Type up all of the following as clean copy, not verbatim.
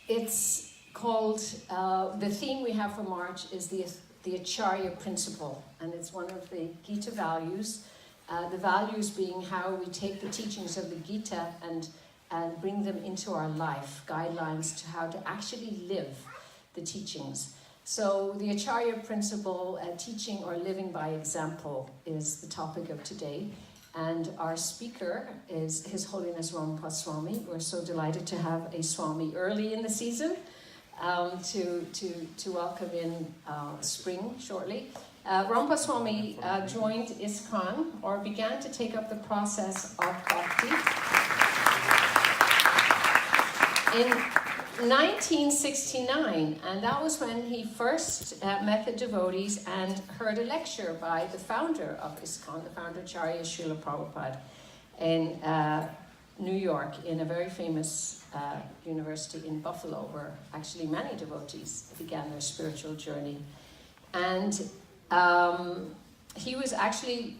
It's called, the theme we have for March is the Acharya principle, and it's one of the Gita values. The values being how we take the teachings of the Gita and bring them into our life, guidelines to how to actually live the teachings. So the Acharya principle, teaching or living by example, is the topic of today. And our speaker is His Holiness Romapada Swami. We're so delighted to have a Swami early in the season to welcome in spring shortly. Romapada Swami joined ISKCON, or began to take up the process of bhakti, in 1969, and that was when he first met the devotees and heard a lecture by the founder of ISKCON, the founder Acharya Srila Prabhupada, in New York, in a very famous university in Buffalo, where actually many devotees began their spiritual journey. And he was actually,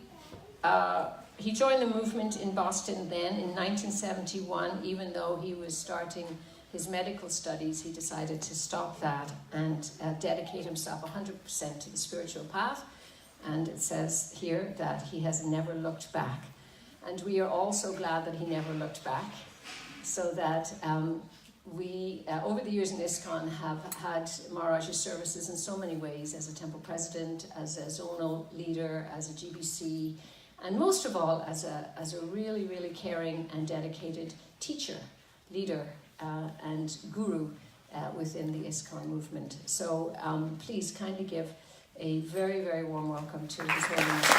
he joined the movement in Boston then in 1971, even though he was starting his medical studies. He decided to stop that and dedicate himself 100% to the spiritual path. And it says here that he has never looked back. And we are also glad that he never looked back, so that we, over the years in ISKCON, have had Maharaj's services in so many ways, as a temple president, as a zonal leader, as a GBC, and most of all, as a really, really caring and dedicated teacher, leader, and guru within the ISKCON movement. So please kindly give a very, very warm welcome to His Holiness.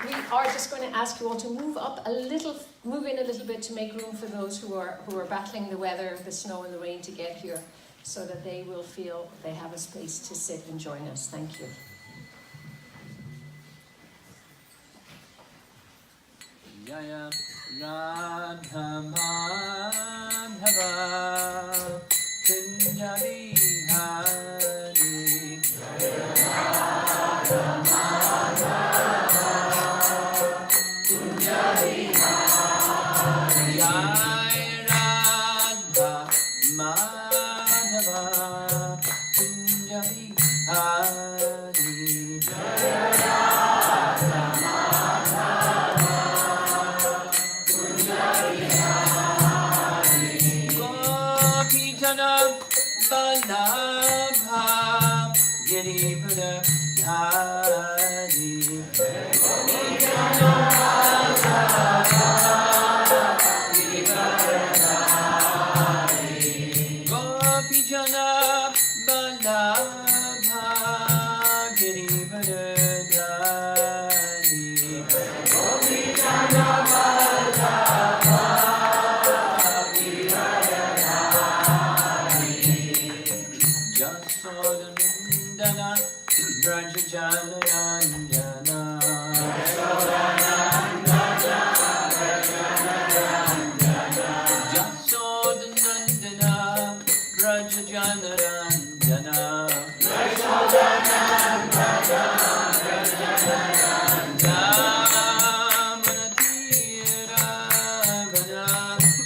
We are just going to ask you all to move in a little bit to make room for those who are battling the weather, the snow and the rain to get here, so that they will feel they have a space to sit and join us. Thank you. Jaya Radha Madhava Kunjabi Hari Jaya Radha Madhava Kunjabi Hari Jaya Radha Madhava Kunjabi Hari Jaya Radha Balabha Girivara Dhari Gopijana Balabha Girivara Dhari Gopijana Balabha Brajajanarandana Jasodanandana Brajajanarandana Yamunatira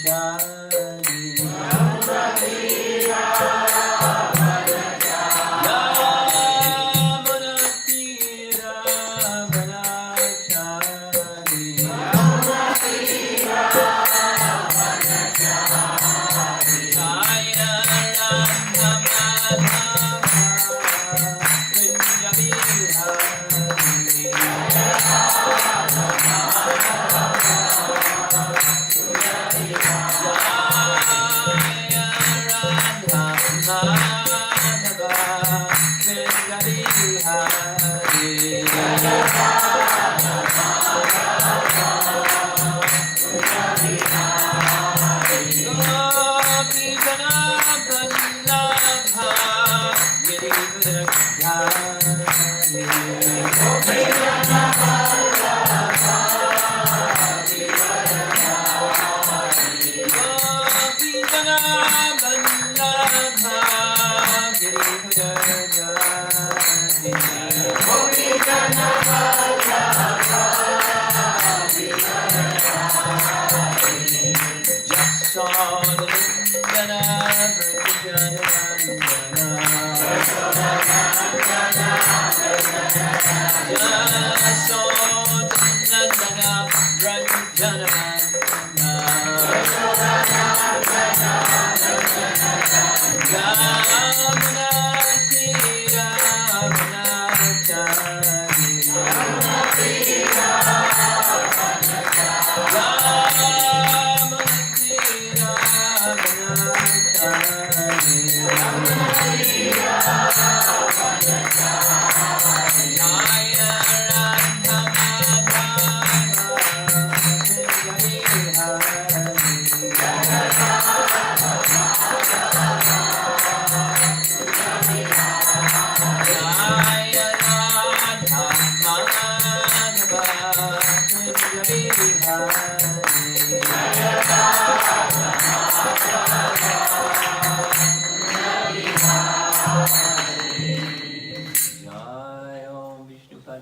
Jaya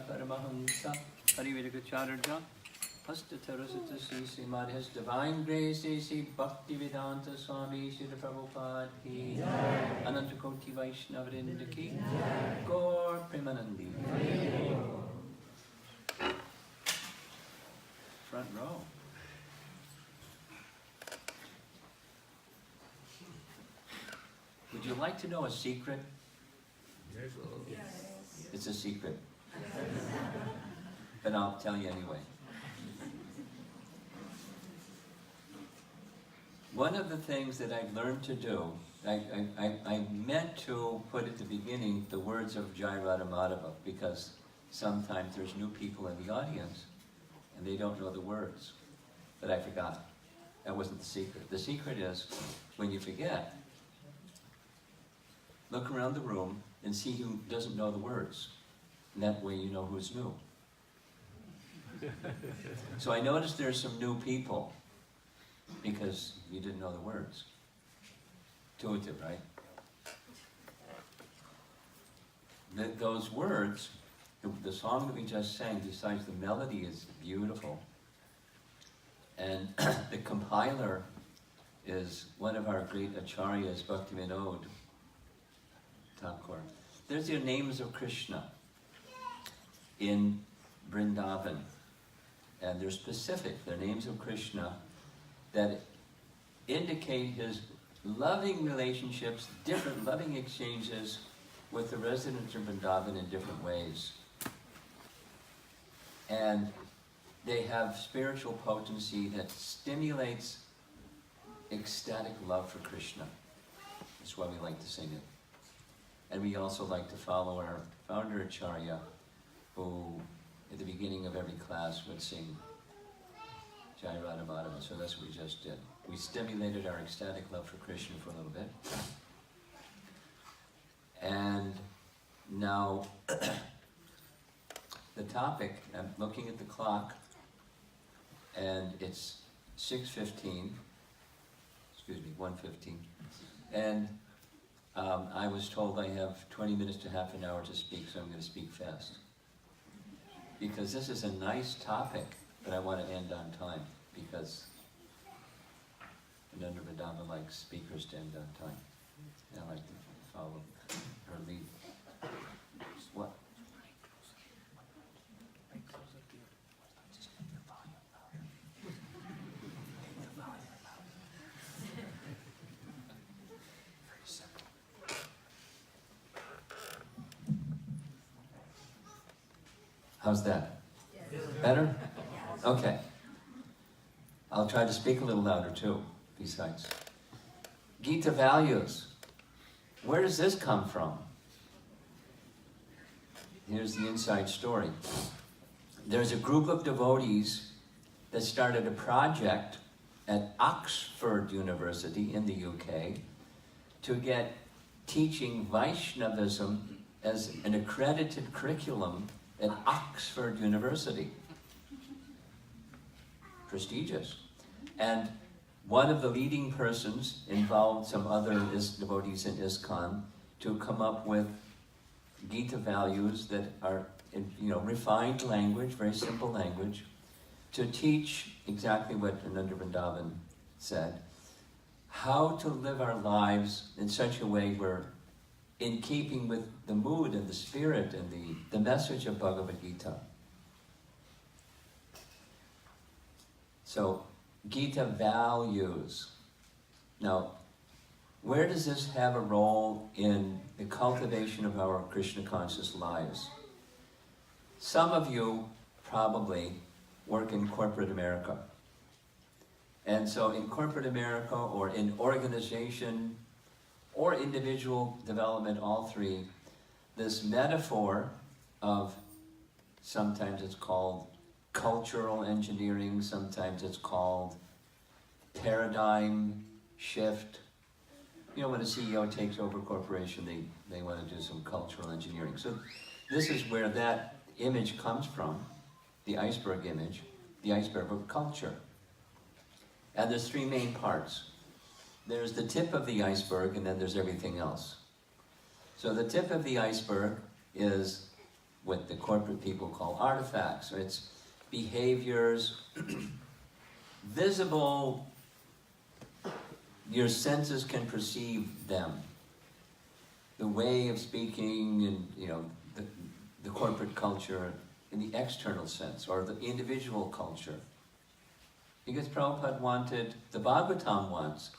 Paramahamsa Parivirgacharya Hastatarasata Srimad His Divine Grace A.C. Bhaktivedanta Swami Srila Prabhupada Ki Anantakoti Vaishnavrinda Ki Gaur Premanandi. Front row. Would you like to know a secret? Yes. It's a secret. But I'll tell you anyway. One of the things that I've learned to do, I meant to put at the beginning the words of Jai Radhamadava, because sometimes there's new people in the audience and they don't know the words. But I forgot. That wasn't the secret. The secret is, when you forget, look around the room and see who doesn't know the words. And that way you know who's new. So I noticed there's some new people because you didn't know the words. Intuitive, right? Those words, the song that we just sang, besides the melody is beautiful, and the compiler is one of our great Acharyas, Bhaktivinoda Thakur. There's the names of Krishna in Vrindavan, and they're specific. They're names of Krishna that indicate his loving relationships, different loving exchanges with the residents of Vrindavan in different ways. And they have spiritual potency that stimulates ecstatic love for Krishna. That's why we like to sing it. And we also like to follow our founder Acharya, who at the beginning of every class would sing Jai Radhamadava. So that's what we just did. We stimulated our ecstatic love for Krishna for a little bit. And now, the topic, I'm looking at the clock, and it's 6:15, excuse me, 1:15. And I was told I have 20 minutes to half an hour to speak, so I'm going to speak fast. Because this is a nice topic, but I want to end on time, because Ananda Vedanta likes speakers to end on time. And I like to follow her lead. What? How's that? Better? Okay. I'll try to speak a little louder too, besides. Gita values. Where does this come from? Here's the inside story. There's a group of devotees that started a project at Oxford University in the UK to get teaching Vaishnavism as an accredited curriculum at Oxford University. Prestigious. And one of the leading persons involved some other devotees in ISKCON to come up with Gita values that are in, refined language, very simple language, to teach exactly what Ananda Vrindavan said, how to live our lives in such a way where in keeping with the mood and the spirit and the message of Bhagavad Gita. So, Gita values. Now, where does this have a role in the cultivation of our Krishna conscious lives? Some of you probably work in corporate America. And so in corporate America or in organization or individual development, all three, this metaphor of, sometimes it's called cultural engineering, sometimes it's called paradigm shift. When a CEO takes over a corporation, they want to do some cultural engineering. So this is where that image comes from, the iceberg image, the iceberg of culture. And there's three main parts. There's the tip of the iceberg, and then there's everything else. So the tip of the iceberg is what the corporate people call artifacts. Or it's behaviors, visible, your senses can perceive them. The way of speaking and, you know, the corporate culture in the external sense, or the individual culture. Because Prabhupada wanted, the Bhagavatam wants,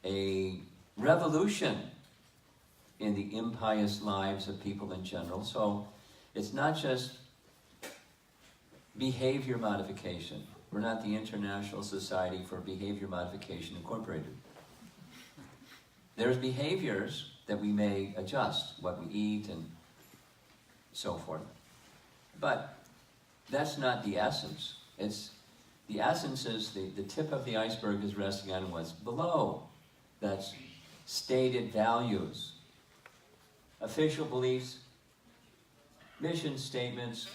a revolution in the impious lives of people in general. So it's not just behavior modification. We're not the International Society for Behavior Modification Incorporated. There's behaviors that we may adjust, what we eat and so forth. But that's not the essence. The essence is the tip of the iceberg is resting on what's below. That's stated values, official beliefs, mission statements,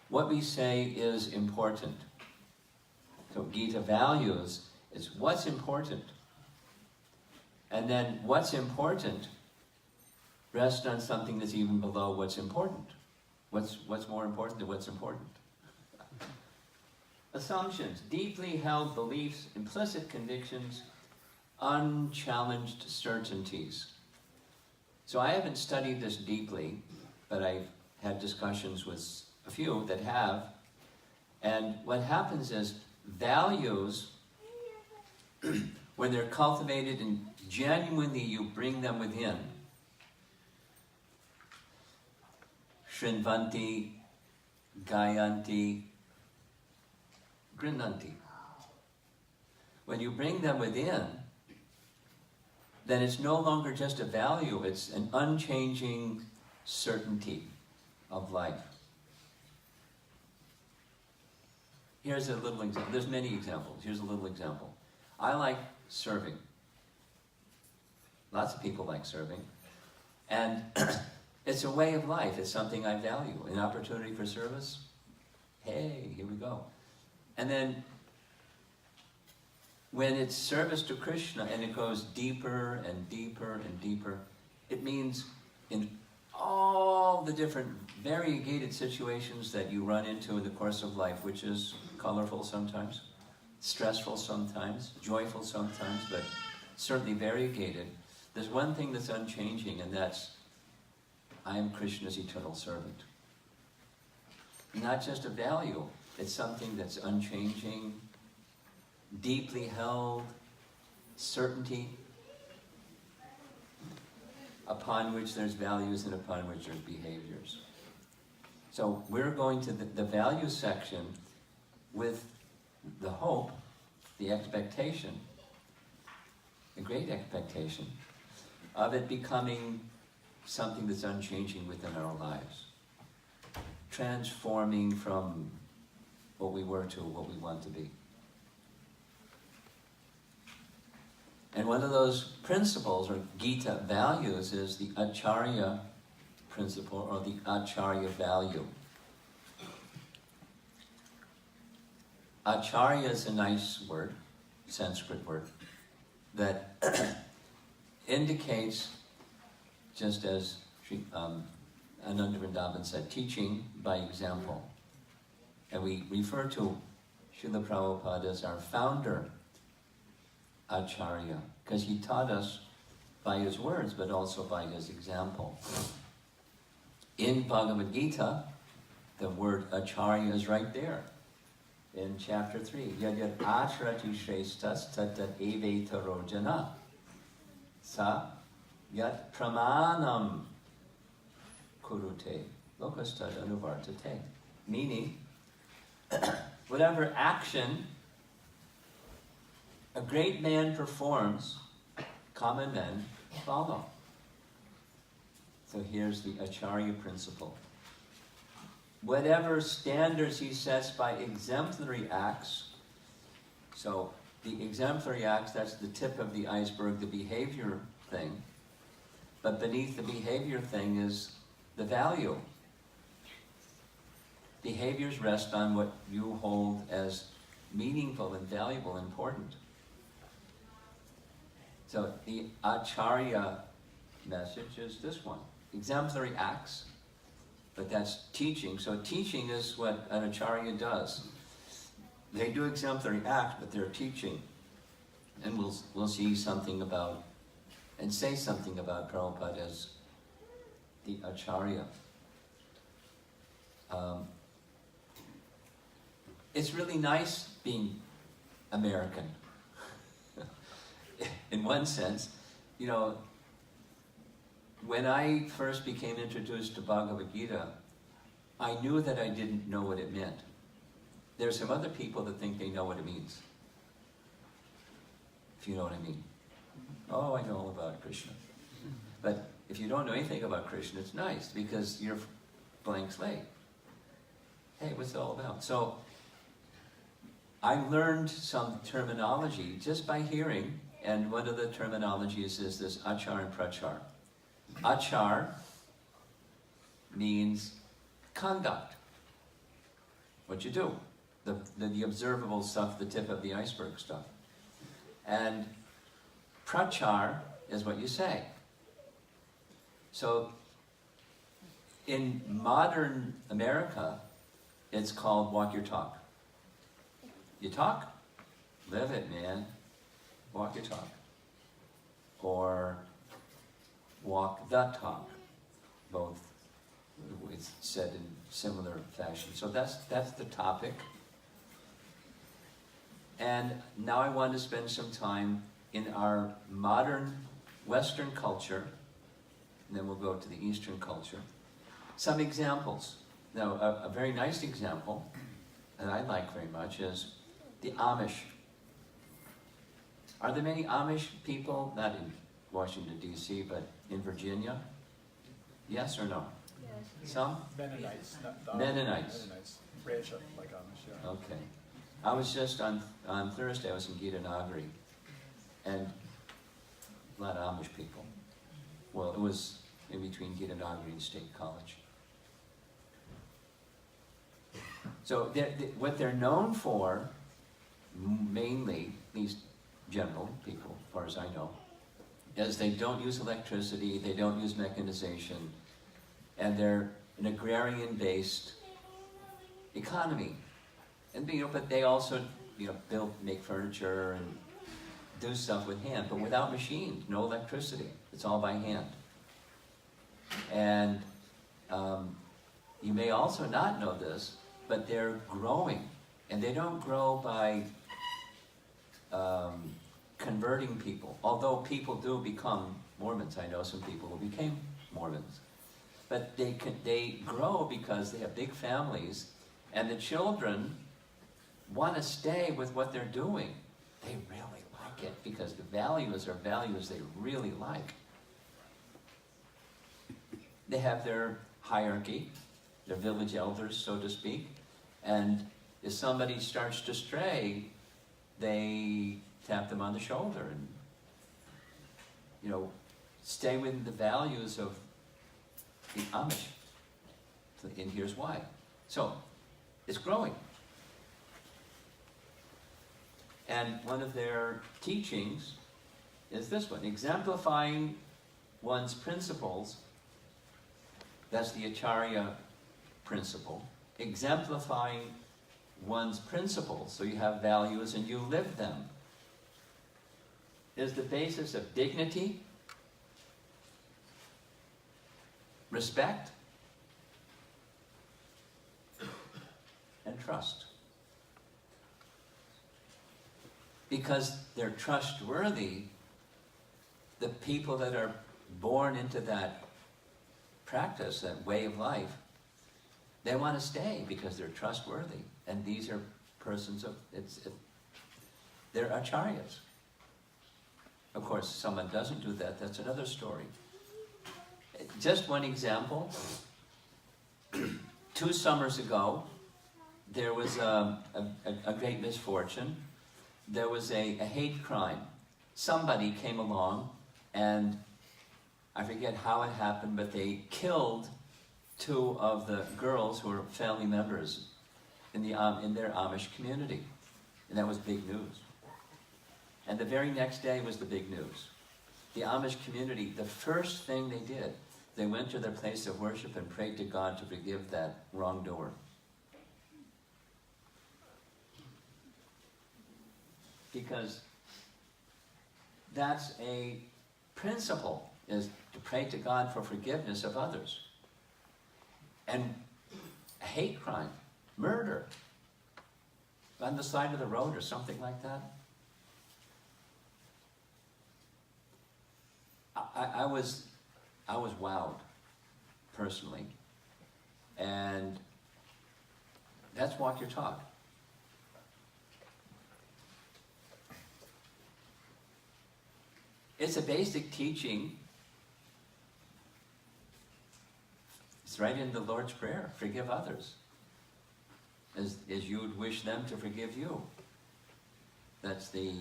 what we say is important. So Gita values is what's important. And then what's important rests on something that's even below what's important. What's more important than what's important? Assumptions, deeply held beliefs, implicit convictions, unchallenged certainties. So I haven't studied this deeply, but I've had discussions with a few that have. And what happens is values, when they're cultivated and genuinely you bring them within, Shrinvanti, Gayanti, Grinanti. When you bring them within, then it's no longer just a value, it's an unchanging certainty of life. Here's a little example. There's many examples. Here's a little example. I like serving. Lots of people like serving. And it's a way of life. It's something I value. An opportunity for service. Hey, here we go. And then when it's service to Krishna and it goes deeper and deeper and deeper, it means in all the different variegated situations that you run into in the course of life, which is colorful sometimes, stressful sometimes, joyful sometimes, but certainly variegated, there's one thing that's unchanging, and that's I am Krishna's eternal servant. Not just a value, it's something that's unchanging, deeply held, certainty, upon which there's values and upon which there's behaviors. So we're going to the value section with the hope, the expectation, the great expectation of it becoming something that's unchanging within our lives. Transforming from what we were to what we want to be. And one of those principles, or Gita values, is the Acharya principle, or the Acharya value. Acharya is a nice word, Sanskrit word, that indicates, just as Ananda Vrindavan said, teaching by example. And we refer to Srila Prabhupada as our founder Acharya, because he taught us by his words, but also by his example. In Bhagavad Gita, the word Acharya is right there. In chapter 3, Yad yad acharati shreshtas tat tat evetaro jana. Sa yat pramanam kurute lokastad anuvartate. Meaning, whatever action a great man performs, common men follow. So here's the Acharya principle. Whatever standards he sets by exemplary acts, so the exemplary acts, that's the tip of the iceberg, the behavior thing, but beneath the behavior thing is the value. Behaviors rest on what you hold as meaningful and valuable and important. So the Acharya message is this one. Exemplary acts, but that's teaching. So teaching is what an Acharya does. They do exemplary act, but they're teaching. And we'll see something about, and say something about Prabhupada as the Acharya. It's really nice being American. In one sense, you know, when I first became introduced to Bhagavad Gita, I knew that I didn't know what it meant. There's some other people that think they know what it means. If you know what I mean. Oh, I know all about Krishna. But if you don't know anything about Krishna, it's nice because you're blank slate. Hey, what's it all about? So I learned some terminology just by hearing, and one of the terminologies is this achar and prachar. Achar means conduct, what you do, the observable stuff, the tip of the iceberg stuff. And prachar is what you say. So in modern America, it's called walk your talk. You talk, live it, man. Walk your talk. Or walk the talk. Both, it's said in similar fashion. So that's the topic. And now I want to spend some time in our modern Western culture, and then we'll go to the Eastern culture. Some examples. Now, a very nice example that I like very much is the Amish. Are there many Amish people, not in Washington, D.C., but in Virginia? Yes or no? Yes. Some? Mennonites. Mennonites. Ranch up like Amish, yeah. Okay. I was just on Thursday, I was in Gita Nagari, and a lot of Amish people. Well, it was in between Gita Nagari and State College. So what they're known for, mainly, these general people, as far as I know, is they don't use electricity, they don't use mechanization, and they're an agrarian-based economy. And but they also, make furniture and do stuff with hand, but without machines, no electricity. It's all by hand. And you may also not know this, but they're growing, and they don't grow by converting people. Although people do become Mormons, I know some people who became Mormons, but they grow because they have big families, and the children want to stay with what they're doing. They really like it because the values are values they really like. They have their hierarchy, their village elders, so to speak, and if somebody starts to stray, they tap them on the shoulder and, stay within the values of the Amish. And here's why. So, it's growing. And one of their teachings is this one, exemplifying one's principles. That's the Acharya principle. Exemplifying one's principles, so you have values and you live them, is the basis of dignity, respect, and trust. Because they're trustworthy, the people that are born into that practice, that way of life, they want to stay because they're trustworthy. And these are persons of, they're acharyas. Of course, someone doesn't do that, that's another story. Just one example. 2 summers ago, there was a great misfortune. There was a hate crime. Somebody came along, and I forget how it happened, but they killed 2 of the girls who were family members in their Amish community. And that was big news. And the very next day was the big news. The Amish community, the first thing they did, they went to their place of worship and prayed to God to forgive that wrongdoer. Because that's a principle, is to pray to God for forgiveness of others. And hate crime, murder, on the side of the road or something like that. I was wowed, personally. And that's walk your talk. It's a basic teaching. It's right in the Lord's Prayer. Forgive others as you would wish them to forgive you. That's the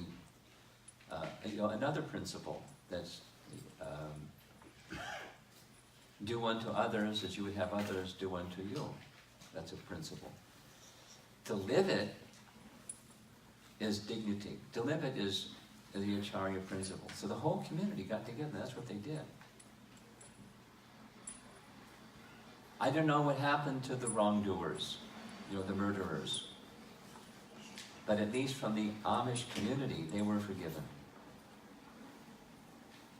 another principle. That's do unto others as you would have others do unto you. That's a principle. To live it is dignity. To live it is the Acharya principle. So the whole community got together. That's what they did. I don't know what happened to the wrongdoers, the murderers. But at least from the Amish community, they were forgiven.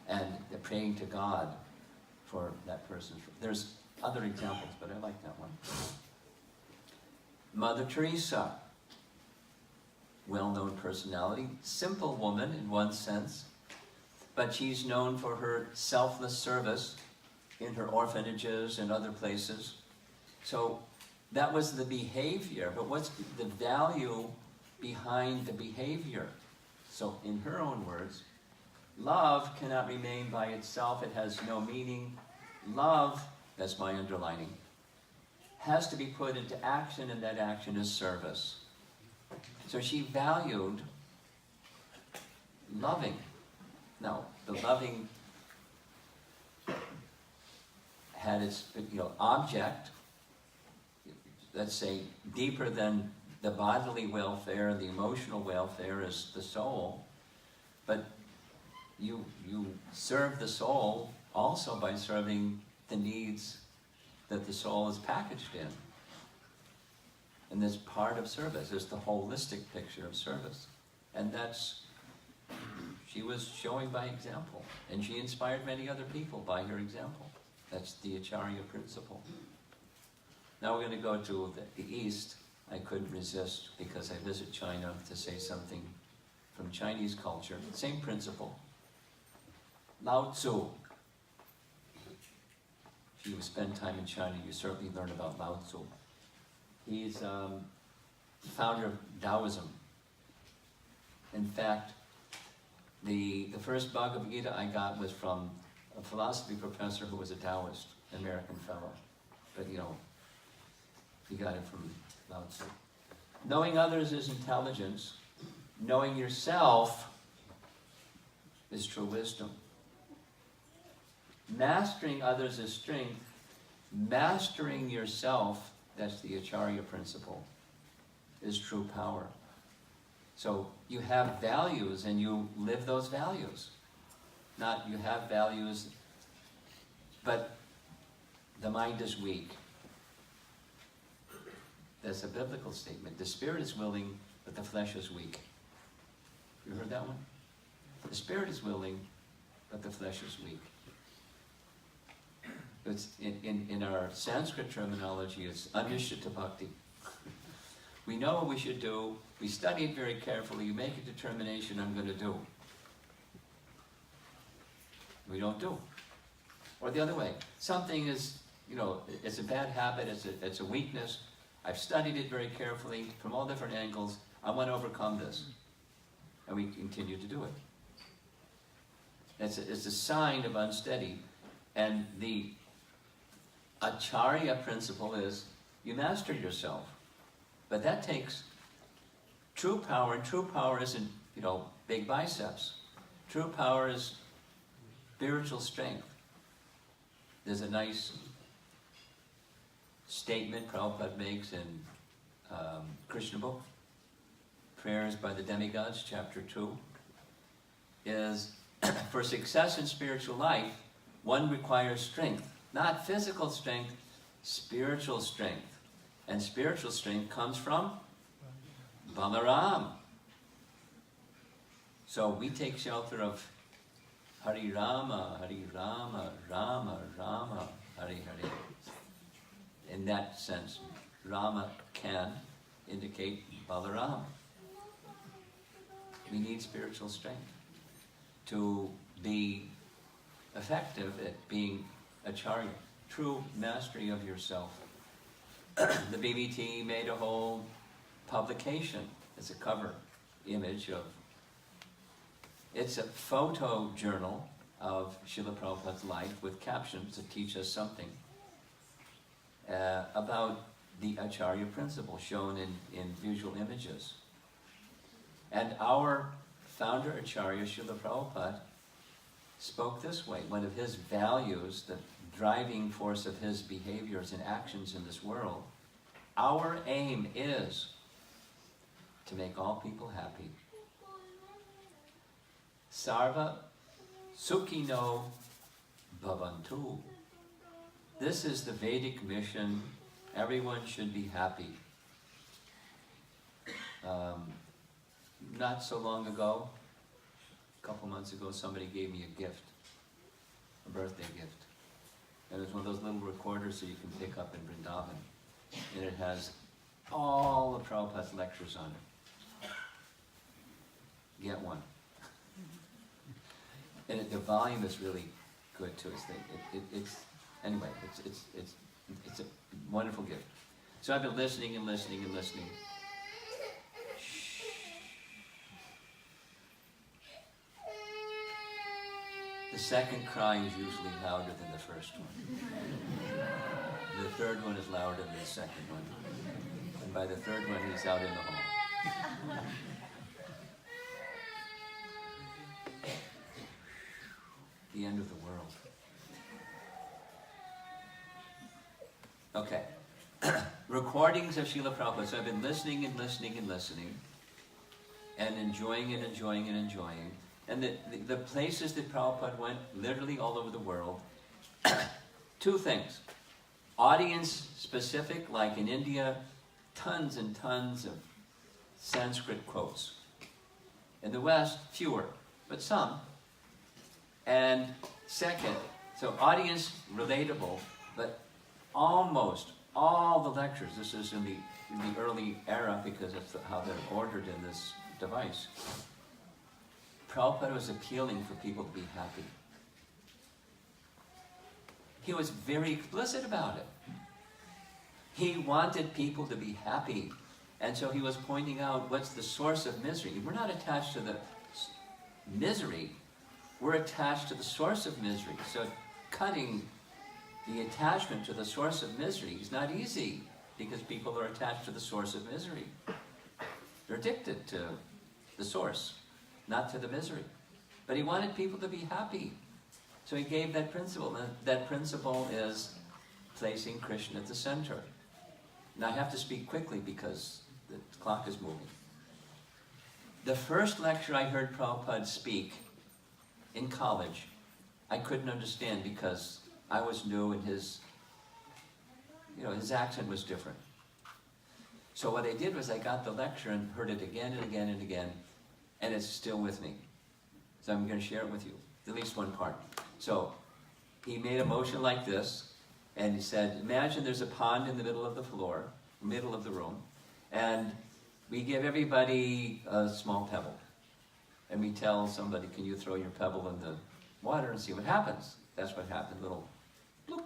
And they're praying to God for that person. There's other examples, but I like that one. Mother Teresa, well-known personality, simple woman in one sense, but she's known for her selfless service in her orphanages and other places. So that was the behavior, but what's the value behind the behavior? So in her own words, love cannot remain by itself. It has no meaning. Love, that's my underlining, has to be put into action, and that action is service. So she valued loving. Now, the loving had its object, let's say, deeper than the bodily welfare, the emotional welfare is the soul. But you serve the soul also by serving the needs that the soul is packaged in. And this part of service is the holistic picture of service. And that's, she was showing by example. And she inspired many other people by her example. That's the Acharya principle. Now we're going to go to the East. I couldn't resist, because I visit China, to say something from Chinese culture. Same principle. Lao Tzu. If you spend time in China, you certainly learn about Lao Tzu. He's the founder of Taoism. In fact, the first Bhagavad Gita I got was from a philosophy professor who was a Taoist, an American fellow. But he got it from Lao Tzu. Knowing others is intelligence. Knowing yourself is true wisdom. Mastering others is strength. Mastering yourself, that's the Acharya principle, is true power. So you have values and you live those values. Not you have values, but the mind is weak. That's a biblical statement. The spirit is willing, but the flesh is weak. You heard that one? The spirit is willing, but the flesh is weak. It's in our Sanskrit terminology, it's anishita bhakti. We know what we should do. We study it very carefully. You make a determination, I'm going to do. We don't do. Or the other way. Something is, it's a bad habit, it's a weakness. I've studied it very carefully from all different angles. I want to overcome this. And we continue to do it. It's a sign of unsteady. And the Acharya principle is you master yourself. But that takes true power, and true power isn't, big biceps. True power is spiritual strength. There's a nice statement Prabhupada makes in Krishna book, Prayers by the Demigods, chapter 2, is for success in spiritual life, one requires strength. Not physical strength, spiritual strength. And spiritual strength comes from Balaram. So we take shelter of Hari Rama, Hari Rama, Rama, Rama, Hari Hari. In that sense, Rama can indicate Balaram. We need spiritual strength to be effective at being Acharya, true mastery of yourself. The BBT made a whole publication as a cover image of, it's a photo journal of Srila Prabhupada's life with captions that teach us something about the Acharya principle shown in visual images. And our founder Acharya, Srila Prabhupada, spoke this way. One of his values, the driving force of his behaviors and actions in this world, our aim is to make all people happy. Sarva Sukhino Bhavantu. This is the Vedic mission. Everyone should be happy. Not so long ago, a couple months ago, somebody gave me a gift, a birthday gift. And it's one of those little recorders that you can pick up in Vrindavan. And it has all of Prabhupada's lectures on it. Get one. And the volume is really good too. Anyway, it's a wonderful gift. So I've been listening and listening and listening. The second cry is usually louder than the first one. The third one is louder than the second one. And by the third one, he's out in the hall. The end of the world. Okay. Recordings of Srila Prabhupada. So I've been listening and listening and listening and enjoying and enjoying and enjoying. And the places that Prabhupada went, literally all over the world, two things. Audience specific, like in India, tons and tons of Sanskrit quotes. In the West, fewer, but some. And second, so audience relatable, but almost all the lectures, this is in the early era because that's how they're ordered in this device. Prabhupada was appealing for people to be happy. He was very explicit about it. He wanted people to be happy. And so he was pointing out what's the source of misery. We're not attached to the misery. We're attached to the source of misery. So cutting the attachment to the source of misery is not easy because people are attached to the source of misery. They're addicted to the source, not to the misery. But he wanted people to be happy. So he gave that principle. And that principle is placing Krishna at the center. Now I have to speak quickly because the clock is moving. The first lecture I heard Prabhupada speak in college, I couldn't understand because I was new and his accent was different. So what I did was I got the lecture and heard it again and again and again, and it's still with me. So I'm going to share it with you, at least one part. So he made a motion like this, and he said, imagine there's a pond in the middle of the floor, middle of the room, and we give everybody a small pebble. And we tell somebody, can you throw your pebble in the water and see what happens? That's what happened, little bloop.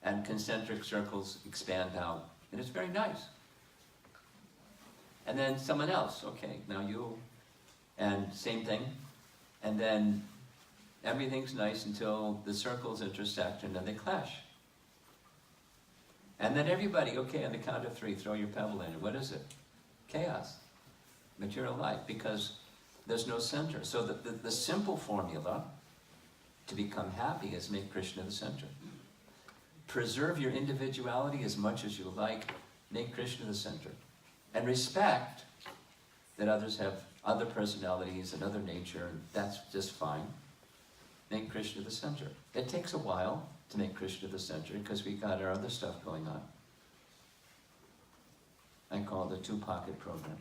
And concentric circles expand out, and it's very nice. And then someone else, okay, now you, and same thing. And then everything's nice until the circles intersect and then they clash. And then everybody, okay, on the count of 3, throw your pebble in. What is it? Chaos, material life, because there's no center. So the simple formula to become happy is make Krishna the center. Preserve your individuality as much as you like, make Krishna the center. And respect that others have other personalities and other nature, and that's just fine. Make Krishna the center. It takes a while, to make Krishna the center, because we got our other stuff going on. I call it the two-pocket program.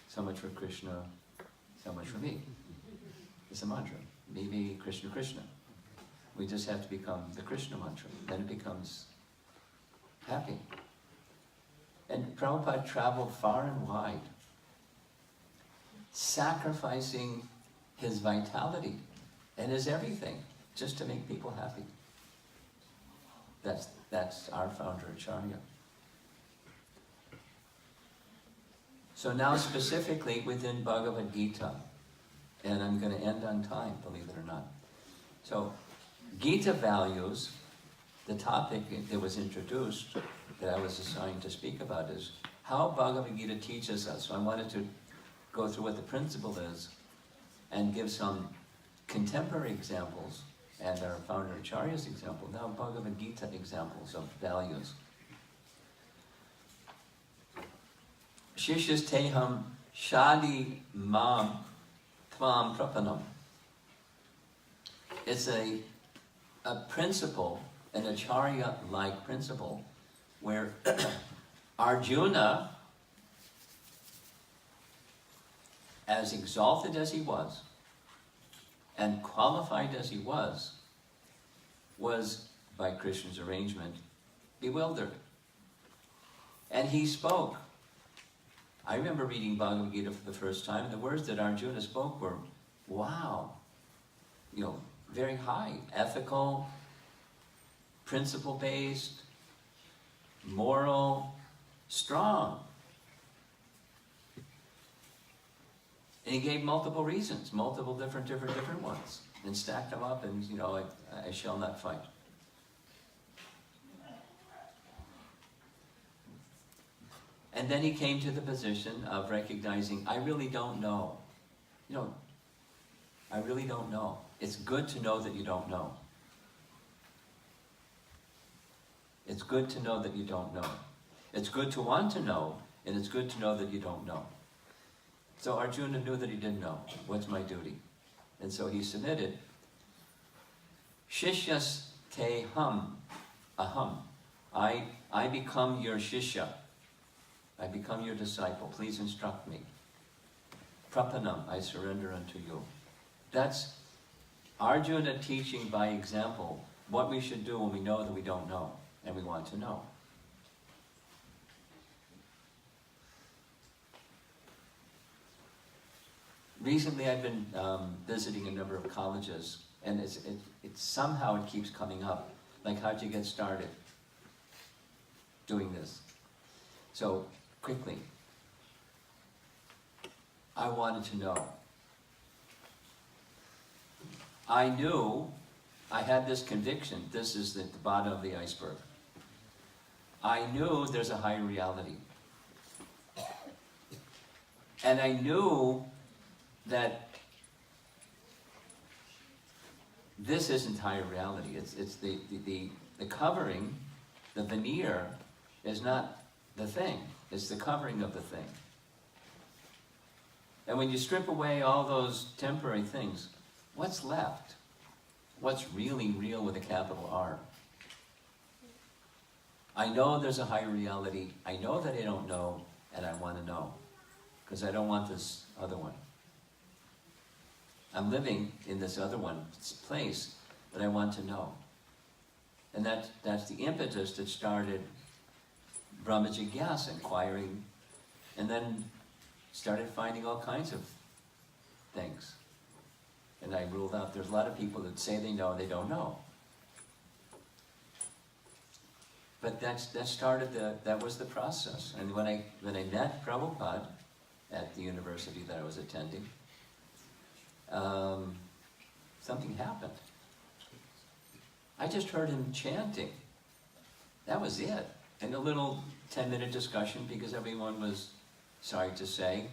So much for Krishna, so much for me. It's a mantra. Me, me, Krishna, Krishna. We just have to become the Krishna mantra. Then it becomes happy. And Prabhupada traveled far and wide, sacrificing his vitality and his everything just to make people happy. That's our founder, Acharya. So now specifically within Bhagavad Gita, and I'm going to end on time, believe it or not. So, Gita values, the topic that was introduced, that I was assigned to speak about, is how Bhagavad Gita teaches us. So I wanted to go through what the principle is and give some contemporary examples, and our founder Acharya's example, now Bhagavad Gita examples of values. Shishas teham shadi mam tvam prapanam. It's a principle, an Acharya-like principle, where Arjuna, as exalted as he was, and qualified as he was, by Krishna's arrangement, bewildered. And he spoke. I remember reading Bhagavad Gita for the first time, and the words that Arjuna spoke were, wow, very high, ethical, principle-based, moral, strong. And he gave multiple reasons, multiple different ones, and stacked them up, and I shall not fight. And then he came to the position of recognizing, I really don't know. I really don't know. It's good to know that you don't know. It's good to know that you don't know. It's good to want to know, and it's good to know that you don't know. So Arjuna knew that he didn't know. What's my duty? And so he submitted. Shishyas te hum aham. I become your shishya. I become your disciple. Please instruct me. Prapanam, I surrender unto you. That's Arjuna teaching by example what we should do when we know that we don't know and we want to know. Recently I've been visiting a number of colleges, and somehow it keeps coming up. Like, how'd you get started doing this? So, quickly, I wanted to know. I knew, I had this conviction, this is the bottom of the iceberg. I knew there's a higher reality. And I knew that this isn't higher reality. It's the covering, the veneer, is not the thing. It's the covering of the thing. And when you strip away all those temporary things, what's left? What's really real with a capital R? I know there's a higher reality. I know that I don't know, and I want to know. Because I don't want this other one. I'm living in this other place, but I want to know. And that's the impetus that started Brahma Jigyasa, inquiring, and then started finding all kinds of things. And I ruled out there's a lot of people that say they know and they don't know. But that was the process. And when I met Prabhupada at the university that I was attending, something happened. I just heard him chanting. That was it. And a little 10-minute discussion, because everyone was, sorry to say,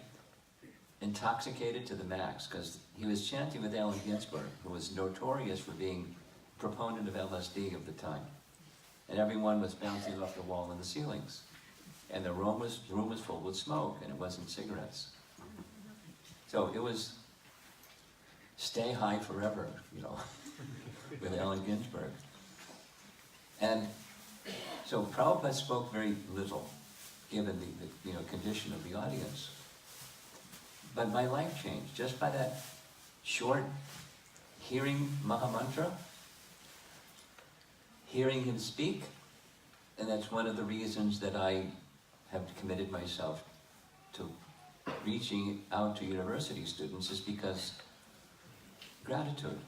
intoxicated to the max, because he was chanting with Allen Ginsberg, who was notorious for being a proponent of LSD of the time. And everyone was bouncing off the wall and the ceilings. And the room was full with smoke, and it wasn't cigarettes. So it was stay high forever, with Allen Ginsberg. And so Prabhupada spoke very little, given the condition of the audience. But my life changed just by that short hearing Mahamantra, hearing him speak, and that's one of the reasons that I have committed myself to reaching out to university students, is because gratitude,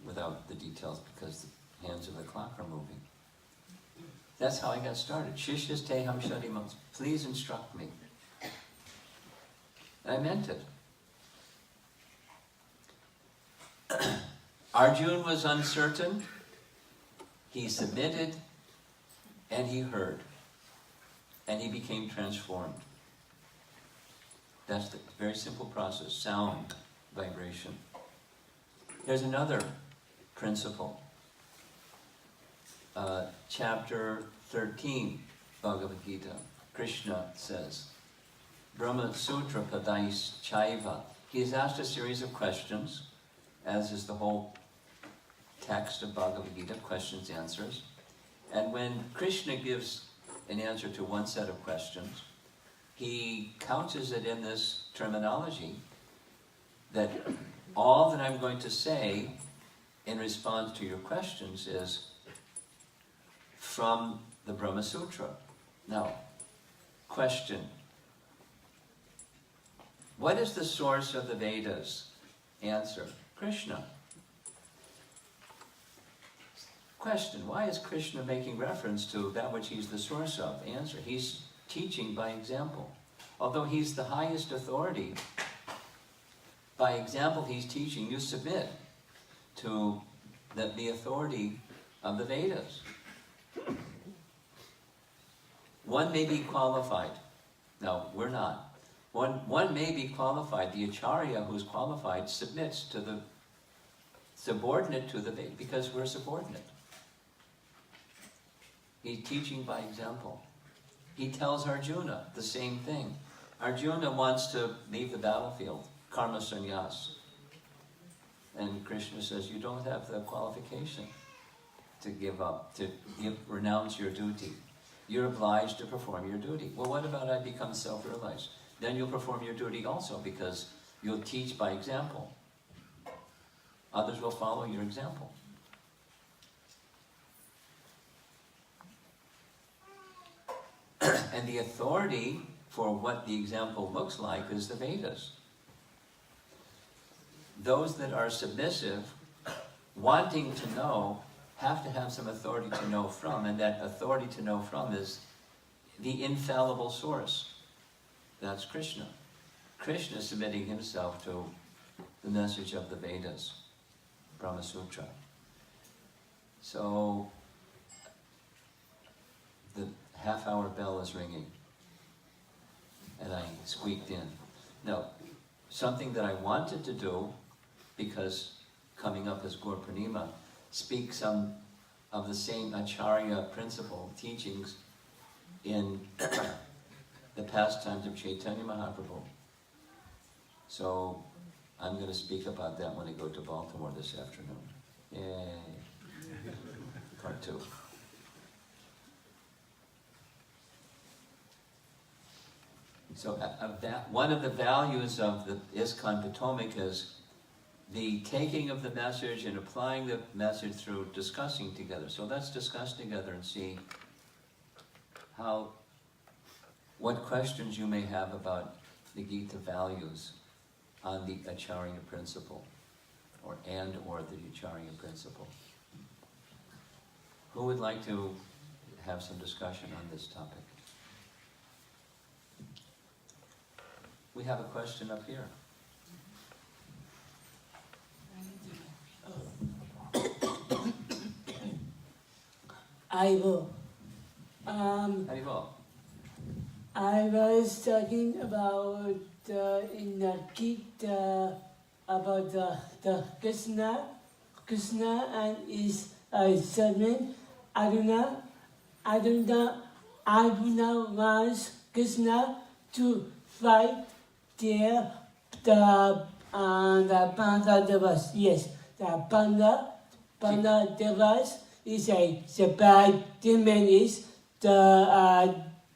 without the details because the hands of the clock are moving. That's how I got started. Shishyas te ham shadimams. Please instruct me. And I meant it. Arjuna was uncertain. He submitted and he heard. And he became transformed. That's the very simple process. Sound, vibration. There's another principle. Chapter 13, Bhagavad Gita. Krishna says, Brahma Sutra Padais Chaiva. He has asked a series of questions, as is the whole text of Bhagavad Gita, questions, answers. And when Krishna gives an answer to one set of questions, he couches it in this terminology that all that I'm going to say in response to your questions is from the Brahma Sutra. Now, question. What is the source of the Vedas? Answer. Krishna. Question. Why is Krishna making reference to that which he's the source of? Answer. He's teaching by example. Although he's the highest authority, by example he's teaching, you submit to the authority of the Vedas. One may be qualified. No, we're not. One may be qualified. The Acharya who's qualified submits to the subordinate to the Vedas because we're subordinate. He's teaching by example. He tells Arjuna the same thing. Arjuna wants to leave the battlefield, karma sannyas. And Krishna says, you don't have the qualification to give up, to renounce your duty. You're obliged to perform your duty. Well, what about I become self-realized? Then you'll perform your duty also because you'll teach by example. Others will follow your example. And the authority for what the example looks like is the Vedas. Those that are submissive, wanting to know, have to have some authority to know from, and that authority to know from is the infallible source. That's Krishna. Krishna is submitting himself to the message of the Vedas, Brahma Sutra. So, the half-hour bell is ringing, and I squeaked in. Now, something that I wanted to do, because coming up as Gaur Purnima, speak some of the same Acharya principle teachings in the pastimes of Chaitanya Mahaprabhu. So I'm going to speak about that when I go to Baltimore this afternoon. Yay! Part 2. So one of the values of the ISKCON Potomac is the taking of the message and applying the message through discussing together. So let's discuss together and see what questions you may have about the Gita values on the Acharya principle, or the Acharya principle. Who would like to have some discussion on this topic? We have a question up here. Haribol. Haribol. I was talking about in the Gita about the Krishna and his servant Arjuna wants Krishna to fight the Panda Devas. Yes, the Panda Devas is a bad diminish. The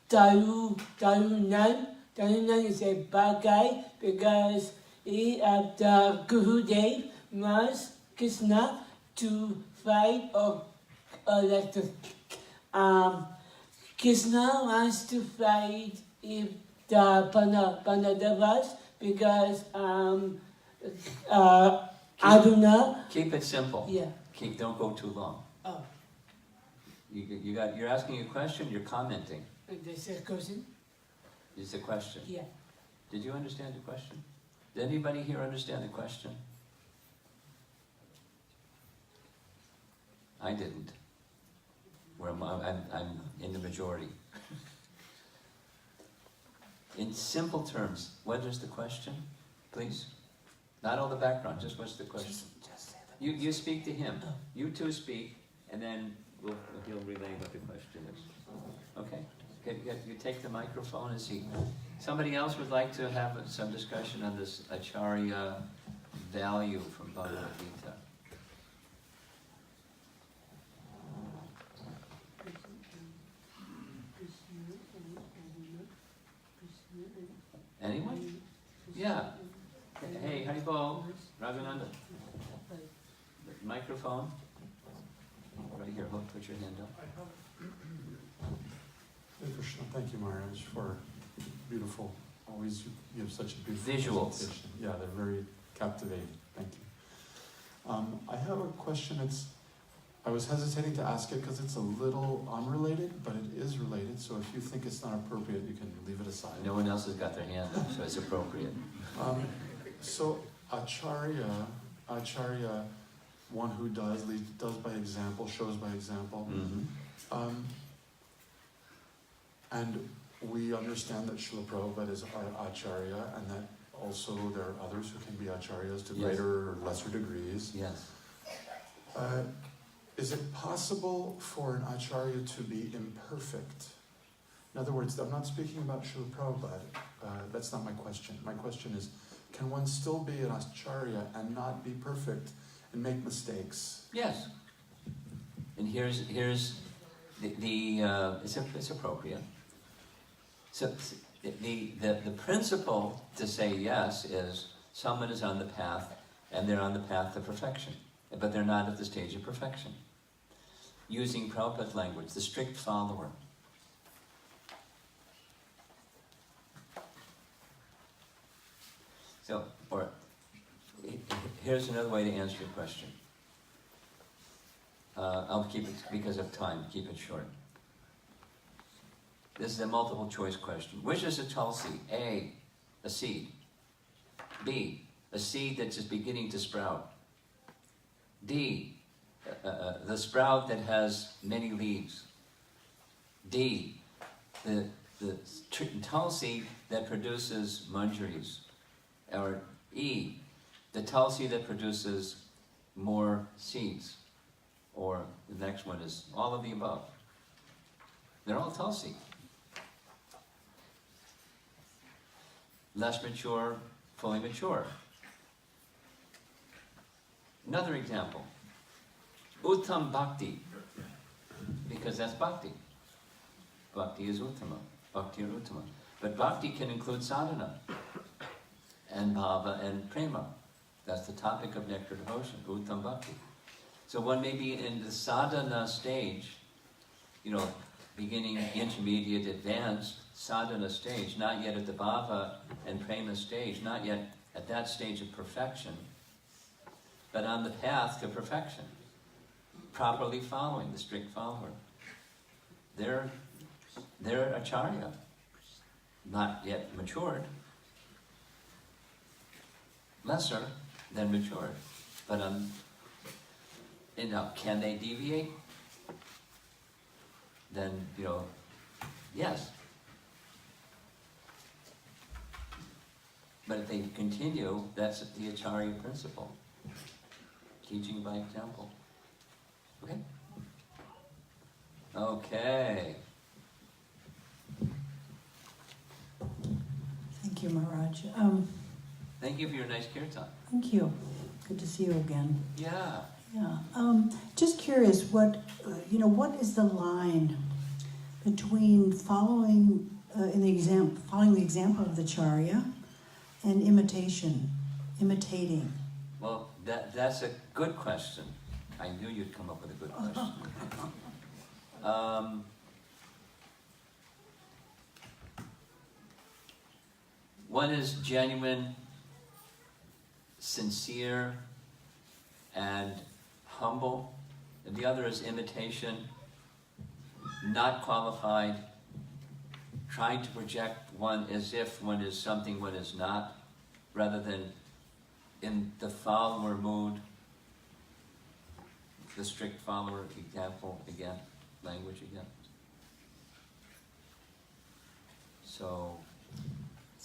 Tarunan is a bad guy because he the Gurudev wants Krishna to fight Krishna wants to fight if the Pandavas because Arjuna. Keep it simple. Yeah. Don't go too long. Oh, You're asking a question, you're commenting. there's a question? It's a question. Yeah. Did you understand the question? Did anybody here understand the question? I didn't. I'm in the majority. In simple terms, what is the question? Please. Not all the background, just what's the question? Just say that. You speak to him. Oh. You two speak, and then he'll relay what the question is. Okay? You take the microphone and see. Somebody else would like to have some discussion on this Acharya value from Bhagavad Gita. Anyone? Yeah. Hey, Haribol, Raghunandan. Microphone. Right here, put your hand up. Hey Krishna, thank you Maharaj for beautiful, always you have such a beautiful Visuals. presentation. Yeah, they're very captivating, thank you. I have a question, I was hesitating to ask it because it's a little unrelated, but it is related, so if you think it's not appropriate, you can leave it aside. No one else has got their hand up, so it's appropriate. So Acharya, one who does by example, shows by example. Mm-hmm. And we understand that Srila Prabhupada is our Acharya, and that also there are others who can be Acharyas to Yes. greater or lesser degrees. Yes. Is it possible for an Acharya to be imperfect? In other words, I'm not speaking about Srila Prabhupada. That's not my question. My question is, can one still be an Acharya and not be perfect and make mistakes? Yes. And here's it's appropriate. So the principle to say yes is someone is on the path and they're on the path to perfection, but they're not at the stage of perfection. Using Prabhupada's language, the strict follower. So, here's another way to answer your question. I'll keep it, because of time, keep it short. This is a multiple choice question. Which is a tulsi? A seed. B, a seed that's just beginning to sprout. D, the sprout that has many leaves. D, the tulsi that produces manjaris. Or E, the tulsi that produces more seeds. Or the next one is all of the above. They're all tulsi. Less mature, fully mature. Another example. Uttam bhakti. Because that's bhakti. Bhakti is uttama. Bhakti or uttama. But bhakti can include sadhana. And bhava and prema. That's the topic of nectar devotion. Uttam bhakti. So one may be in the sadhana stage, beginning, intermediate, advanced sadhana stage, not yet at the bhava and prema stage, not yet at that stage of perfection, but on the path to perfection, properly following the strict follower. They're acharya, not yet matured, lesser than matured, but can they deviate? Then, yes. But if they continue, that's the Acharya principle. Teaching by example. Okay? Okay. Thank you, Maharaj. Thank you for your nice kirtan. Thank you. Good to see you again. Yeah. Yeah, just curious, what is the line between following the example of the Acharya and imitating? Well, that's a good question. I knew you'd come up with a good question. One is genuine, sincere, and humble, and the other is imitation, not qualified, trying to project one as if one is something one is not, rather than in the follower mood, the strict follower example again, language again. So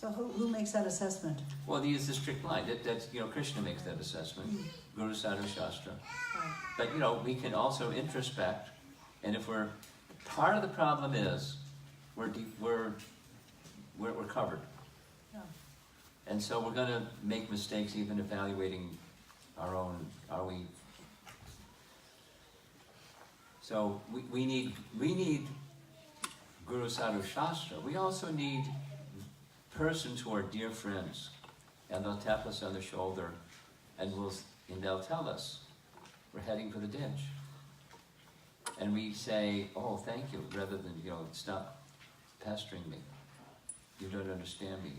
who makes that assessment? well, he is the strict line. That's Krishna makes that assessment, Guru Sadhu Shastra. Right. But we can also introspect, and if we're part of the problem is we're covered, Yeah. and so we're going to make mistakes even evaluating our own. Are we? So we need Guru Sadhu Shastra. We also need persons who are dear friends, and they'll tap us on the shoulder, and they'll tell us we're heading for the ditch, and we say, "Oh, thank you," rather than stop pestering me. You don't understand me.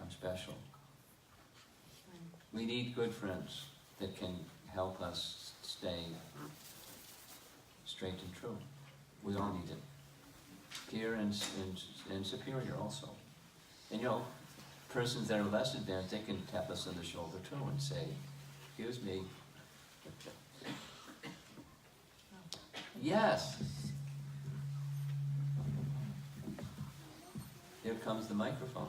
I'm special. We need good friends that can help us stay straight and true. We all need it. Peer and superior also. And persons that are less advanced, they can tap us on the shoulder too and say, "Excuse me." Yes. Here comes the microphone.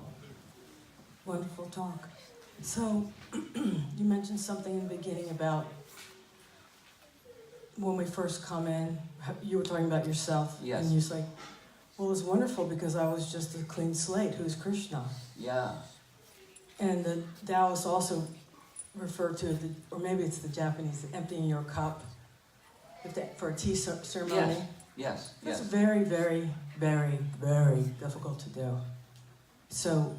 Wonderful talk. So, you mentioned something in the beginning about when we first come in, you were talking about yourself. Yes. And you're like, well, it's wonderful because I was just a clean slate. Who's Krishna? Yeah. And the Taoists also refer to, or maybe it's the Japanese, emptying your cup for a tea ceremony. Yes. It's Yes. very, very, very, very difficult to do. So,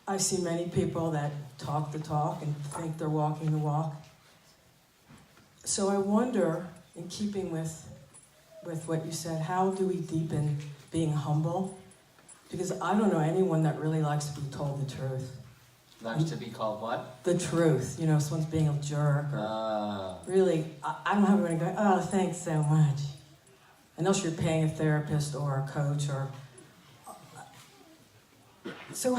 I see many people that talk the talk and think they're walking the walk. So I wonder, in keeping with what you said, how do we deepen being humble? Because I don't know anyone that really likes to be told the truth. Likes to be called what? The truth. Someone's being a jerk. Or really, I don't have anyone going, oh, thanks so much. Unless you're paying a therapist or a coach or... So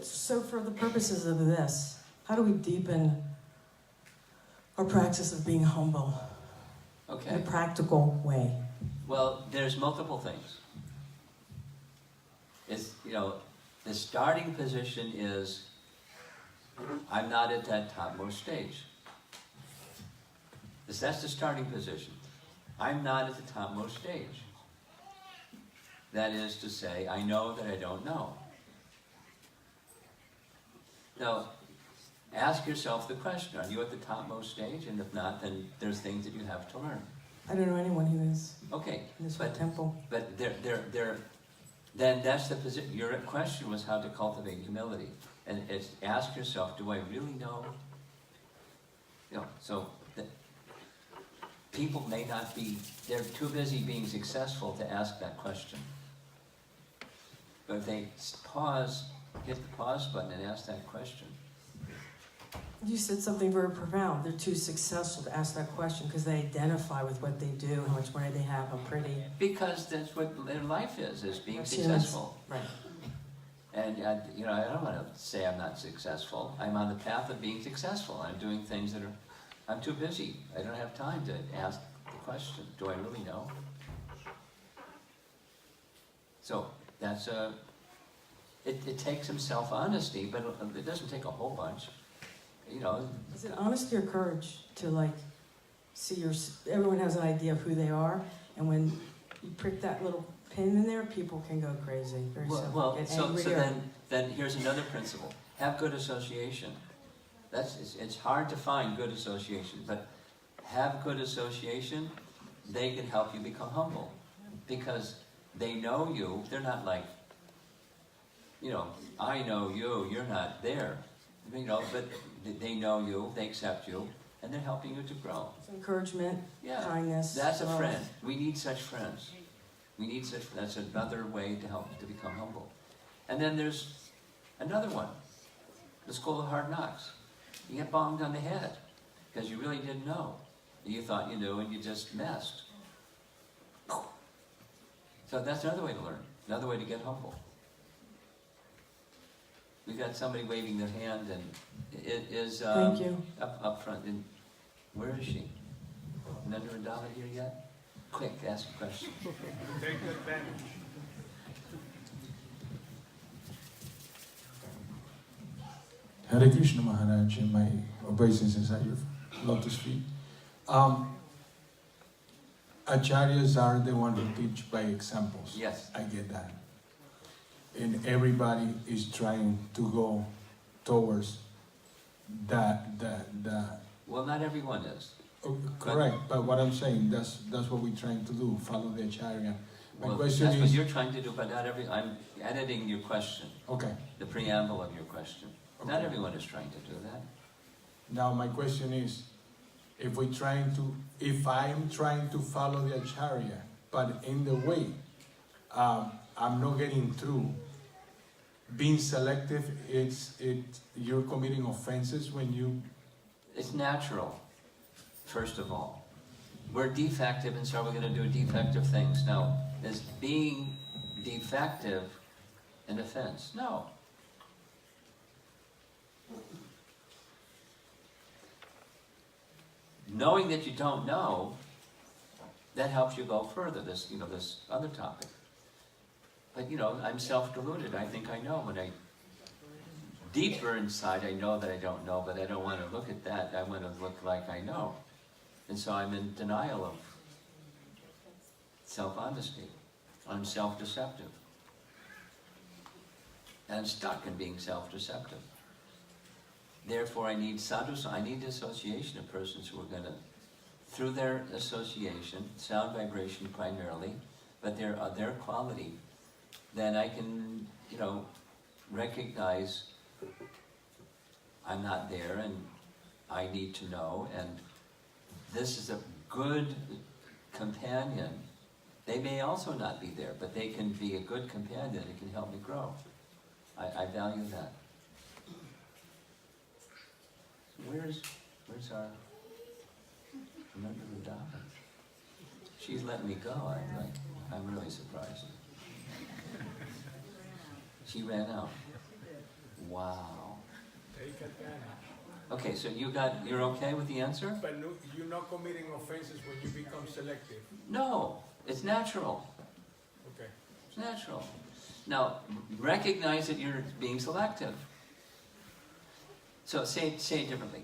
so for the purposes of this, how do we deepen our practice of being humble in a Okay. practical way? Well, there's multiple things. The starting position is, I'm not at that topmost stage. That's the starting position. I'm not at the topmost stage. That is to say, I know that I don't know. Now, ask yourself the question, are you at the topmost stage? And if not, then there's things that you have to learn. I don't know anyone who is Okay, in this temple. but then that's the position. Your question was how to cultivate humility. And it's ask yourself, do I really know? So people may not be, they're too busy being successful to ask that question. But if they pause, hit the pause button and ask that question. You said something very profound. They're too successful to ask that question because they identify with what they do, how much money they have, how pretty. Because that's what their life is being That's successful. Right. And I don't want to say I'm not successful. I'm on the path of being successful. I'm doing things I'm too busy. I don't have time to ask the question, do I really know? So that's it takes some self-honesty, but it doesn't take a whole bunch. Is it honesty or courage to see everyone has an idea of who they are, and when you prick that little pin in there, people can go crazy. Very simple. Well, Get so angry or- then here's another principle. Have good association. It's hard to find good association, but have good association, they can help you become humble. Because they know you, they're not like, I know you, you're not there. But they know you, they accept you, and they're helping you to grow. It's encouragement, Yeah, kindness. that's a love. friend. We need such friends. That's another way to help to become humble. And then there's another one, the School of Hard Knocks. You get bombed on the head because you really didn't know. You thought you knew and you just messed. So that's another way to learn, another way to get humble. We've got somebody waving their hand, and it is Thank you. up front. And where is she? Nanda Randala here yet? Quick, ask a question. Take advantage. Hare Krishna Maharaj, and my obeisances at your lotus feet. Acharyas are the one who teach by examples. Yes. I get that. And everybody is trying to go towards that. Well, not everyone is. Correct, but what I'm saying, that's what we're trying to do, follow the Acharya. My Well, question that's what is, you're trying to do, but not every. I'm editing your question, okay, the preamble of your question. Not Okay. everyone is trying to do that. now my question is, if I'm trying to follow the Acharya, but in the way, I'm not getting through. Being selective, you're committing offenses when you. It's natural, first of all. We're defective, and so we're going to do defective things. Now, is being defective an offense? No. Knowing that you don't know, that helps you go further, this other topic. But I'm self-deluded. I think I know. Deeper inside, I know that I don't know, but I don't want to look at that. I want to look like I know. And so I'm in denial of self-honesty. I'm self-deceptive. And I'm stuck in being self-deceptive. Therefore, I need sadhus, I need the association of persons who are going to, through their association, sound vibration primarily, but their quality, then I can, recognize I'm not there and I need to know, and this is a good companion. They may also not be there, but they can be a good companion. It can help me grow. I value that. Where's our Nanda Randala? She's letting me go. I'm really surprised. She ran out. Wow. Take advantage. Okay, so you're okay with the answer? But no, you're not committing offenses when you become selective. No, it's natural. Okay. It's natural. Now, recognize that you're being selective. So say it differently.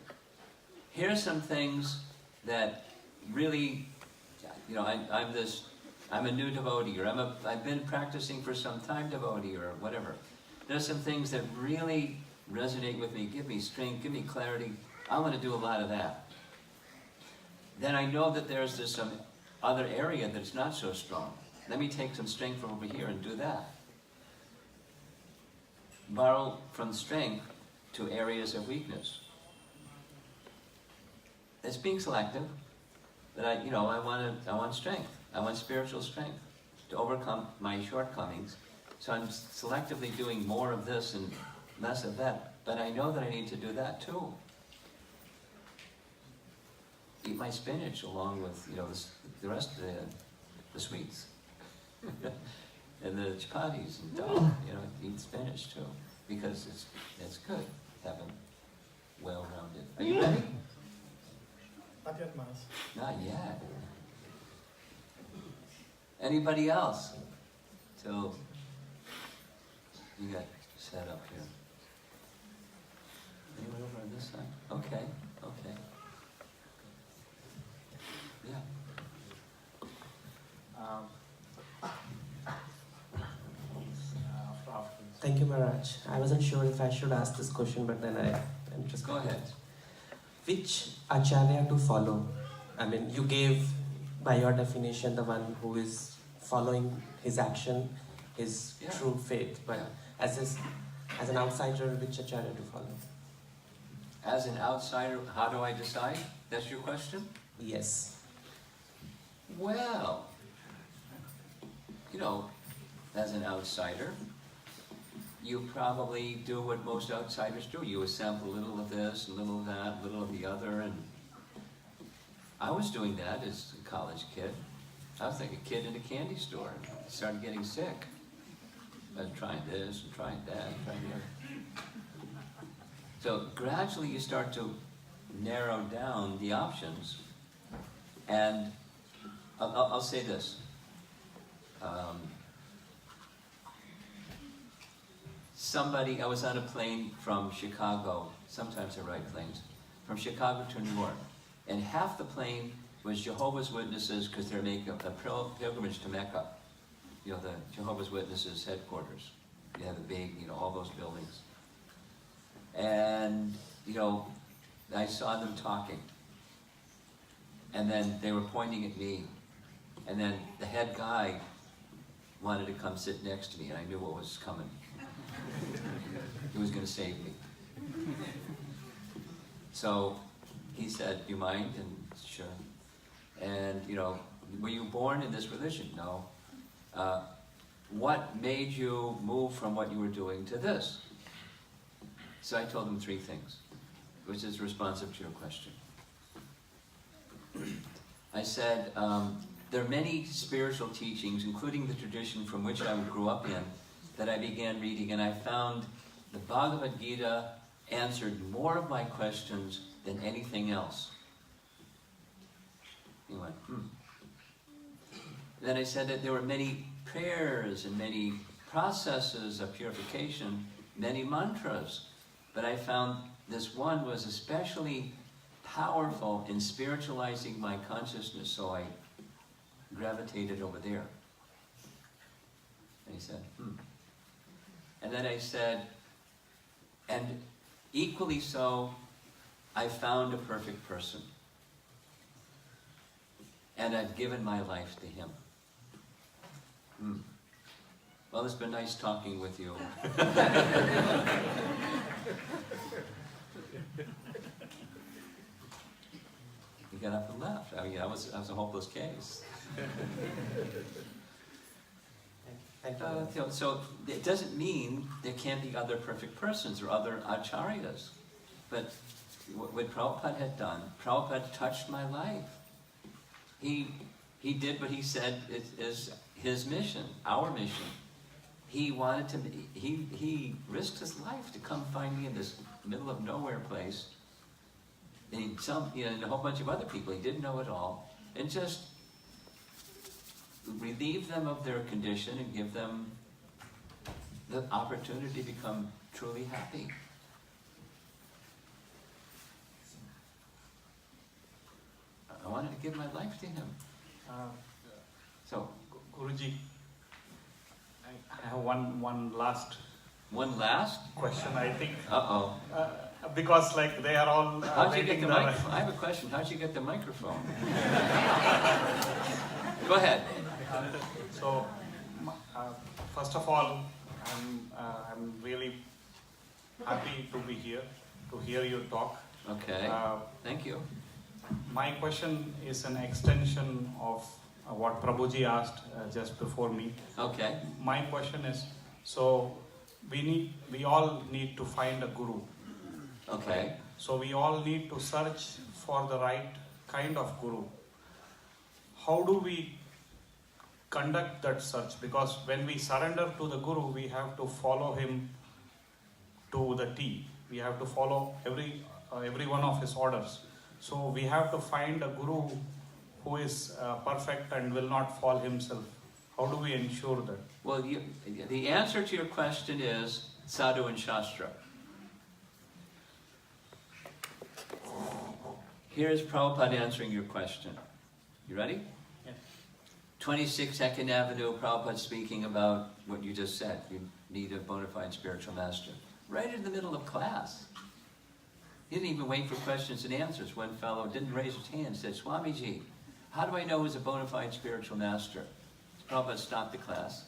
Here's some things that really, I'm a new devotee, or I've been practicing for some time devotee, or whatever. There's some things that really resonate with me, give me strength, give me clarity. I want to do a lot of that. Then I know that there's some other area that's not so strong. Let me take some strength from over here and do that. Borrow from strength to areas of weakness. It's being selective, but I want strength. I want spiritual strength to overcome my shortcomings. So I'm selectively doing more of this and less of that, but I know that I need to do that too. Eat my spinach along with the rest of the sweets. And the chapatis and dal, eat spinach too, because it's good having well-rounded. Are you ready? Not yet, Mas. Not yet. Anybody else? Till you got set up here. Anyone over on this side? Okay. Yeah. Thank you, Maharaj. I wasn't sure if I should ask this question, but then I'm just Go ahead. which Acharya to follow? I mean, you gave by your definition the one who is following his action, his Yeah. true faith. But Yeah. as an outsider, which Acharya to follow? As an outsider, how do I decide? That's your question? Yes. Well, you know, as an outsider, you probably do what most outsiders do. You assemble a little of this, a little of that, a little of the other, and I was doing that as a college kid. I was like a kid in a candy store. I started getting sick. I was trying this and trying that and trying the other. So gradually you start to narrow down the options. And I'll say this. I was on a plane from Chicago, sometimes I ride planes, from Chicago to New York. And half the plane was Jehovah's Witnesses because they're making a pilgrimage to Mecca. You know, the Jehovah's Witnesses headquarters. You have the big, you know, all those buildings. And, you know, I saw them talking. And then they were pointing at me. And then the head guy wanted to come sit next to me, and I knew what was coming. He was going to save me. So he said, "Do you mind?" And sure. And, you know, were you born in this religion? No. What made you move from what you were doing to this? So I told him 3 things, which is responsive to your question. I said, there are many spiritual teachings, including the tradition from which I grew up in, that I began reading, and I found the Bhagavad Gita answered more of my questions than anything else. He went, Then I said that there were many prayers and many processes of purification, many mantras, but I found this one was especially powerful in spiritualizing my consciousness, so I gravitated over there. And he said, And then I said, and equally so, I found a perfect person. And I've given my life to him. Well, it's been nice talking with you. He got up and left. I mean, I was a hopeless case. So it doesn't mean there can't be other perfect persons or other acharyas. But what Prabhupada had done, Prabhupada touched my life. He did what he said is his mission, our mission. He wanted to, he risked his life to come find me in this middle of nowhere place. And and a whole bunch of other people he didn't know at all, and just relieve them of their condition and give them the opportunity to become truly happy. I wanted to give my life to him. So, Guruji, I have one last question, I think. Because like they are all How'd you get the microphone? I have a question. How'd you get the microphone? Go ahead. So, first of all, I'm really happy to be here, to hear you talk. Okay, thank you. My question is an extension of what Prabhuji asked just before me. Okay. My question is, so we all need to find a guru. Okay. So we all need to search for the right kind of guru. How do we conduct that search? Because when we surrender to the guru, we have to follow him to the T. We have to follow every one of his orders. So we have to find a guru who is perfect and will not fall himself. How do we ensure that? Well, the answer to your question is Sadhu and Shastra. Here's Prabhupada answering your question. You ready? Yes. 26 2nd Avenue, Prabhupada speaking about what you just said. You need a bona fide spiritual master. Right in the middle of class. He didn't even wait for questions and answers. One fellow didn't raise his hand and said, Swamiji, how do I know who's a bona fide spiritual master? Prabhupada stopped the class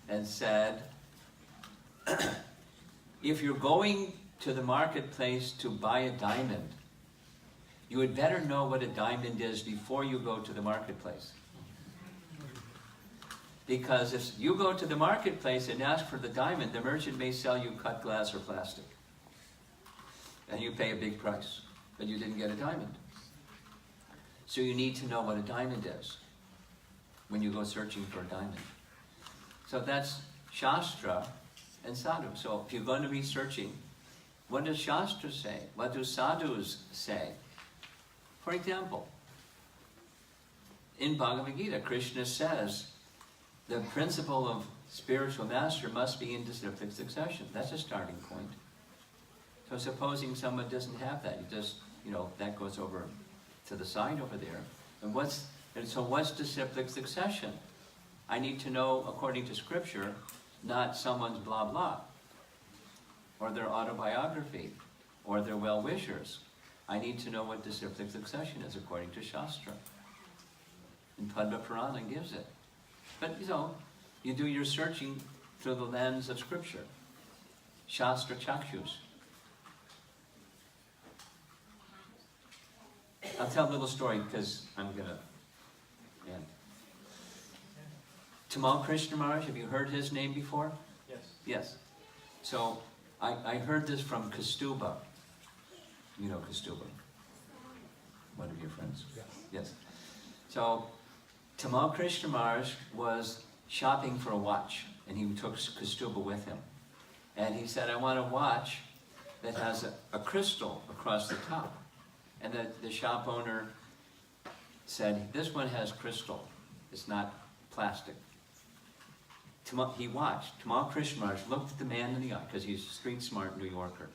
and said, if you're going to the marketplace to buy a diamond, you had better know what a diamond is before you go to the marketplace. Because if you go to the marketplace and ask for the diamond, the merchant may sell you cut glass or plastic. And you pay a big price, but you didn't get a diamond. So you need to know what a diamond is when you go searching for a diamond. So that's Shastra and Sadhu. So if you're going to be searching, what does Shastra say? What do sadhus say? For example, in Bhagavad Gita, Krishna says, the principle of spiritual master must be in disciplic succession. That's a starting point. So supposing someone doesn't have that, you just, that goes over to the side over there. And so what's disciplic succession? I need to know, according to scripture, not someone's blah blah, or their autobiography, or their well-wishers. I need to know what disciplic succession is according to Shastra. And Padma Purana gives it. But you do your searching through the lens of scripture. Shastra Chakshus. I'll tell a little story because I'm going to end. Tamal Krishna Maharaj, have you heard his name before? Yes. Yes. So I heard this from Kastuba. You know Kastuba? One of your friends? Yes. Yes. So Tamal Krishna Maharaj was shopping for a watch, and he took Kastuba with him. And he said, I want a watch that has a crystal across the top. And the shop owner said, this one has crystal. It's not plastic. He watched. Tamal Krishna Maharaj looked at the man in the eye, because he's a street smart New Yorker.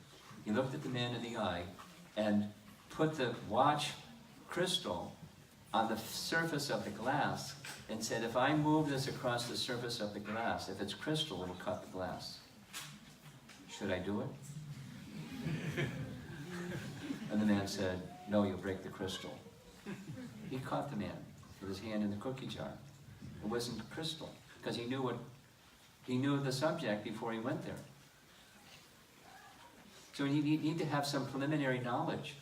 He looked at the man in the eye and put the watch crystal on the surface of the glass and said, if I move this across the surface of the glass, if it's crystal, it will cut the glass. Should I do it? And the man said, no, you'll break the crystal. He caught the man with his hand in the cookie jar. It wasn't crystal, because he knew the subject before he went there. So you need to have some preliminary knowledge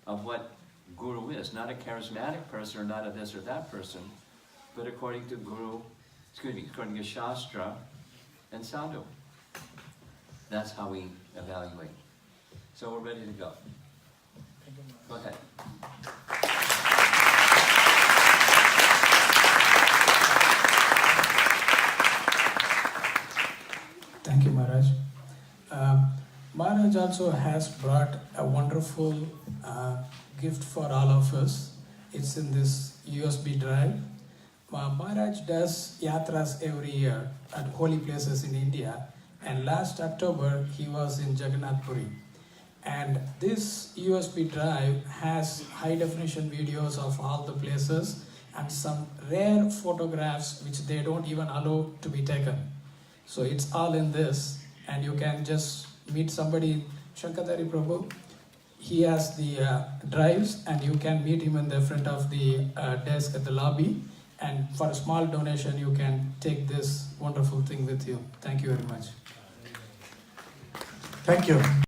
of what guru is, not a charismatic person or not a this or that person, but according to according to Shastra and Sadhu. That's how we evaluate. So we're ready to go. Go ahead. Thank you, Maharaj. Maharaj also has brought a wonderful gift for all of us. It's in this USB drive. Maharaj does yatras every year at holy places in India, and last October he was in Jagannath Puri. And this USB drive has high definition videos of all the places and some rare photographs which they don't even allow to be taken. So it's all in this, and you can just meet somebody, Shankatari Prabhu. He has the drives, and you can meet him in the front of the desk at the lobby. And for a small donation, you can take this wonderful thing with you. Thank you very much. Thank you.